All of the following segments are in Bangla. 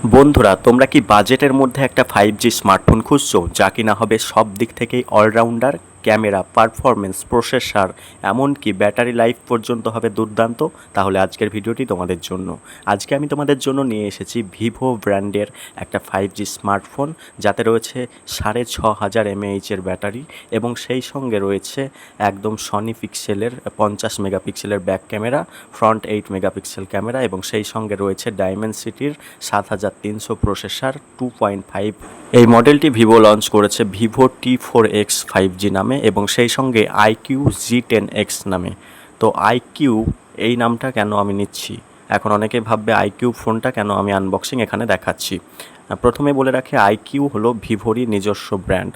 বন্ধুরা, তোমরা কি বাজেটের মধ্যে একটা 5G স্মার্টফোন খুঁজছো যা কিনা হবে সব দিক থেকেই অলরাউন্ডার? ক্যামেরা, পারফরমেন্স, প্রসেসর, এমনকি ব্যাটারি লাইফ পর্যন্ত হবে দুর্দান্ত? তাহলে আজকের ভিডিওটি তোমাদের জন্য। আজকে আমি তোমাদের জন্য নিয়ে এসেছি ভিভো ব্র্যান্ডের একটা 5G স্মার্টফোন, যাতে রয়েছে 6500 mAh-এর ব্যাটারি এবং সেই সঙ্গে রয়েছে একদম সনি পিক্সেলের 50 মেগাপিক্সেলের back camera, front 8 megapixel camera এবং সেই সঙ্গে রয়েছে ডায়মেনসিটির 7300 প্রসেসর 2.5। এই মডেলটি ভিভো লঞ্চ করেছে ভিভো T4X 5G নামে এবং সেই সঙ্গে আইকিউ G10X নামে। তো আইকিউ এই নামটা কেন আমি নিচ্ছি, এখন অনেকে ভাববে আইকিউ ফোনটা কেন আমি আনবক্সিং এখানে দেখাচ্ছি। প্রথমে বলে রাখি, আইকিউ হলো ভিভোরই নিজস্ব ব্র্যান্ড,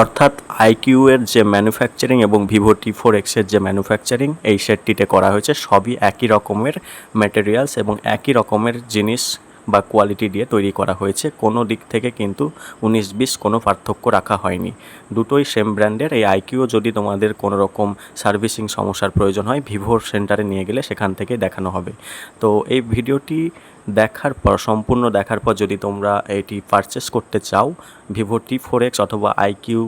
অর্থাৎ আইকিউ এর যে ম্যানুফ্যাকচারিং এবং ভিভো T4X এর যে ম্যানুফ্যাকচারিং এই সেটটিতে করা হয়েছে সবই একই রকমের ম্যাটেরিয়ালস এবং একই রকমের জিনিস বা কোয়ালিটি দিয়ে তৈরি করা হয়েছে। কোনো দিক থেকে কিন্তু 19-20 কোনো পার্থক্য রাখা হয়নি, দুটোই সেম ব্র্যান্ডের। এই আইকিউ যদি তোমাদের কোনো রকম সার্ভিসিং সমস্যার প্রয়োজন হয়, ভিভোর সেন্টারে নিয়ে গেলে সেখান থেকে দেখানো হবে। তো এই ভিডিওটি সম্পূর্ণ দেখার পর যদি তোমরা এটি পারচেস করতে চাও, ভিভো T4X অথবা আইকিউ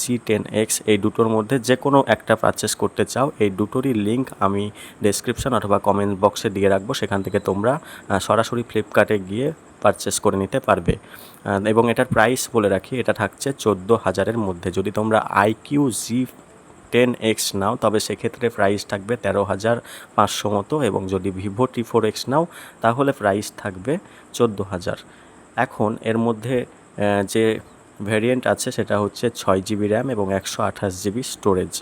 G10X এই দুটোর মধ্যে যে কোনো একটা পারচেস করতে চাও, এই দুটোরই লিঙ্ক আমি ডেসক্রিপশন অথবা কমেন্ট বক্সে দিয়ে রাখবো, সেখান থেকে তোমরা সরাসরি ফ্লিপকার্টে গিয়ে পারচেস করে নিতে পারবে। এবং এটার প্রাইস বলে রাখি, এটা থাকছে 14,000-এর মধ্যে। যদি তোমরা আইকিউ G10X নাও তবে সেক্ষেত্রে প্রাইস থাকবে 13,500 মতো, এবং যদি ভিভো T4X নাও তাহলে প্রাইস থাকবে 14,000। এখন এর মধ্যে যে ভ্যারিয়েন্ট আছে সেটা হচ্ছে 6GB র্যাম এবং 128GB স্টোরেজ,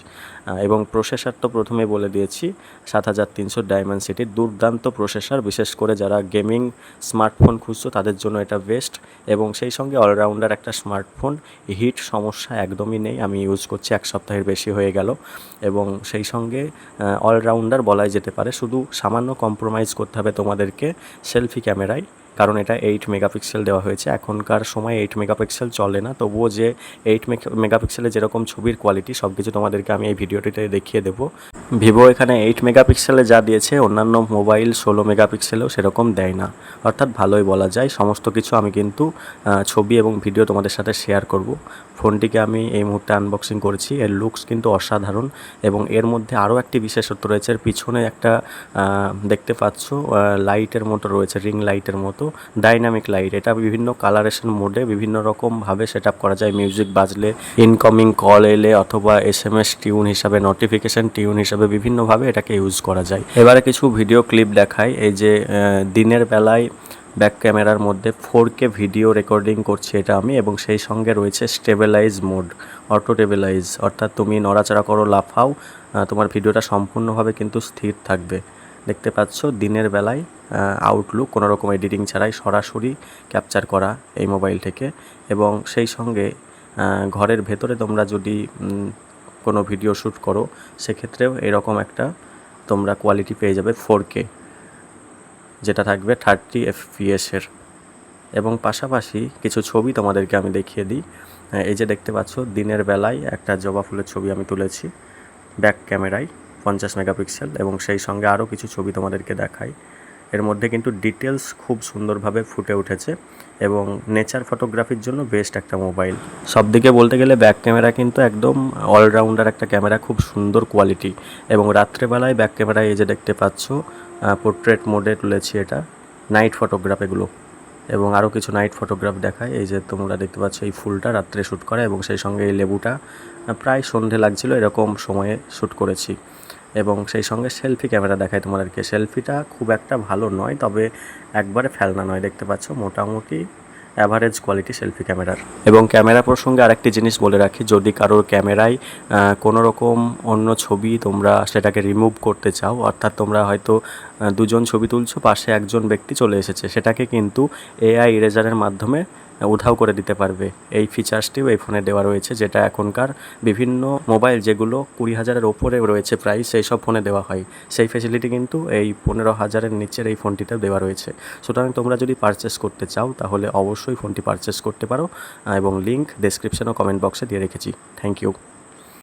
এবং প্রসেসর তো প্রথমে বলে দিয়েছি 7300 ডায়মেনসিটির দুর্দান্ত প্রসেসর। বিশেষ করে যারা গেমিং স্মার্টফোন খুঁজছো তাদের জন্য এটা বেস্ট, এবং সেই সঙ্গে অলরাউন্ডার একটা স্মার্টফোন। হিট সমস্যা একদমই নেই, আমি ইউজ করছি 1 সপ্তাহের বেশি হয়ে গেল, এবং সেই সঙ্গে অলরাউন্ডার বলাই যেতে পারে। শুধু সামান্য কম্প্রোমাইজ করতে হবে তোমাদেরকে সেলফি ক্যামেরায়, কারণ এটা 8 মেগাপিক্সেল দেওয়া হয়েছে। এখনকার সময় 8 মেগাপিক্সেল চলে না, তবুও যে 8 মেগাপিক্সেলে যেরকম ছবির কোয়ালিটি সব কিছু তোমাদেরকে আমি এই ভিডিওটিতে দেখিয়ে দেবো। ভিভো এখানে 8 মেগাপিক্সেলে যা দিয়েছে অন্যান্য মোবাইল 16 মেগাপিক্সেলেও সেরকম দেয় না, অর্থাৎ ভালোই বলা যায়। সমস্ত কিছু আমি কিন্তু ছবি এবং ভিডিও তোমাদের সাথে শেয়ার করব। ফোনটিকে আমি এই মুহূর্তে আনবক্সিং করেছি, এর লুকস কিন্তু অসাধারণ, এবং এর মধ্যে আরও একটি বিশেষত্ব রয়েছে। এর পিছনে একটা দেখতে পাচ্ছ লাইটের মতো রয়েছে, রিং লাইটের মতো ডাইনামিক লাইট। এটা বিভিন্ন কালারেশন মোডে বিভিন্ন রকমভাবে সেট আপ করা যায়। মিউজিক বাজলে, ইনকমিং কল এলে, অথবা SMS টিউন হিসাবে, নোটিফিকেশন টিউন হিসাবে বিভিন্নভাবে এটাকে ইউজ করা যায়। এবারে কিছু ভিডিও ক্লিপ দেখাই। এই যে দিনের বেলায় ব্যাক ক্যামেরার মধ্যে 4K ভিডিও রেকর্ডিং করছি এটা আমি, এবং সেই সঙ্গে রয়েছে স্টেবিলাইজ মোড, অটো স্টেবিলাইজ, অর্থাৎ তুমি নড়াচড়া করো, লাফাও, তোমার ভিডিওটা সম্পূর্ণভাবে কিন্তু স্থির থাকবে। দেখতে পাচ্ছ দিনের বেলায় আউটলুক কোনো রকম এডিটিং ছাড়াই সরাসরি ক্যাপচার করা এই মোবাইল থেকে, এবং সেই সঙ্গে ঘরের ভেতরে তোমরা যদি কোনো ভিডিও শ্যুট করো সেক্ষেত্রেও এরকম একটা তোমরা কোয়ালিটি পেয়ে যাবে 4K, যেটা থাকবে 30 FPS-এর। এবং পাশাপাশি কিছু ছবি তোমাদেরকে আমি দেখিয়ে দিই। এই যে দেখতে পাচ্ছ দিনের বেলায় একটা জবা ফুলের ছবি আমি তুলেছি ব্যাক ক্যামেরায় 50 মেগাপিক্সেল, এবং সেই সঙ্গে আরও কিছু ছবি তোমাদেরকে দেখাই। এর মধ্যে কিন্তু ডিটেলস খুব সুন্দরভাবে ফুটে উঠেছে, এবং নেচার ফটোগ্রাফির জন্য বেস্ট একটা মোবাইল। সব দিকে বলতে গেলে ব্যাক ক্যামেরা কিন্তু একদম অলরাউন্ডার একটা ক্যামেরা, খুব সুন্দর কোয়ালিটি। এবং রাত্রেবেলায় ব্যাক ক্যামেরায় এই যে দেখতে পাচ্ছ পোর্ট্রেট মোডে তুলেছি, এটা নাইট ফটোগ্রাফ এগুলো, এবং আরও কিছু নাইট ফটোগ্রাফ দেখায়। এই যে তোমরা দেখতে পাচ্ছ এই ফুলটা রাত্রে শ্যুট করা, এবং সেই সঙ্গে এই লেবুটা প্রায় সন্ধে লাগছিল এরকম সময়ে শ্যুট করেছি। এবং সেই সঙ্গে সেলফি ক্যামেরা দেখায় তোমাদেরকে। সেলফিটা খুব একটা ভালো নয়, তবে একবারে ফেলনা নয়। দেখতে পাচ্ছ মোটামুটি অ্যাভারেজ কোয়ালিটি সেলফি ক্যামেরার। এবং ক্যামেরা প্রসঙ্গে আরেকটি জিনিস বলে রাখি, যদি কারোর ক্যামেরায় কোনো রকম অন্য ছবি তোমরা সেটাকে রিমুভ করতে চাও, অর্থাৎ তোমরা হয়তো দুজন ছবি তুলছো, পাশে একজন ব্যক্তি চলে এসেছে, সেটাকে কিন্তু AI ইরেজারের মাধ্যমে উধাও করে দিতে পারবে। এই ফিচার্সটিও এই ফোনে দেওয়া রয়েছে, যেটা এখনকার বিভিন্ন মোবাইল যেগুলো 20,000-এর ওপরে রয়েছে প্রাইস, সেই সব ফোনে দেওয়া হয়। সেই ফ্যাসিলিটি কিন্তু এই 15,000-এর নিচের এই ফোনটিতেও দেওয়া রয়েছে। সুতরাং তোমরা যদি পারচেস করতে চাও তাহলে অবশ্যই ফোনটি পারচেস করতে পারো, এবং লিঙ্ক ডেসক্রিপশন ও কমেন্ট বক্সে দিয়ে রেখেছি। Thank you.